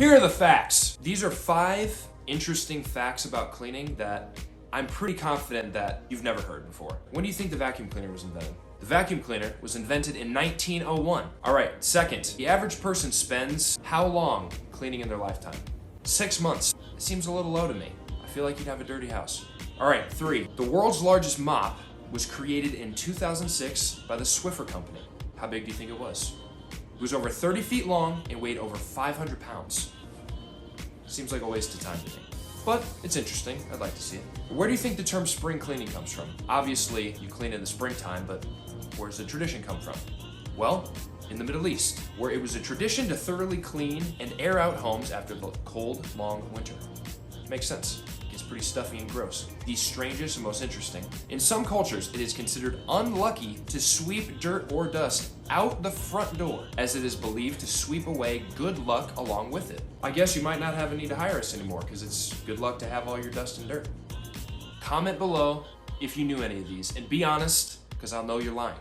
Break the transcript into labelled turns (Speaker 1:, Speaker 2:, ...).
Speaker 1: Here are the facts. These are 5 interesting facts about cleaning that I'm pretty confident that you've never heard before. When do you think the vacuum cleaner was invented? The vacuum cleaner was invented in 1901. All right, second, the average person spends how long cleaning in their lifetime? 6 months. It seems a little low to me. I feel like you'd have a dirty house. All right, 3, the world's largest mop was created in 2006 by the Swiffer Company. How big do you think it was? It was over 30 feet long and weighed over 500 pounds. Seems like a waste of time to me. But it's interesting, I'd like to see it. Where do you think the term spring cleaning comes from? Obviously, you clean in the springtime, but where does the tradition come from? Well, in the Middle East, where it was a tradition to thoroughly clean and air out homes after the cold, long winter. Makes sense. It's pretty stuffy and gross. The strangest and most interesting. In some cultures, it is considered unlucky to sweep dirt or dust out the front door, as it is believed to sweep away good luck along with it. I guess you might not have a need to hire us anymore, because it's good luck to have all your dust and dirt. Comment below if you knew any of these, and be honest, because I'll know you're lying.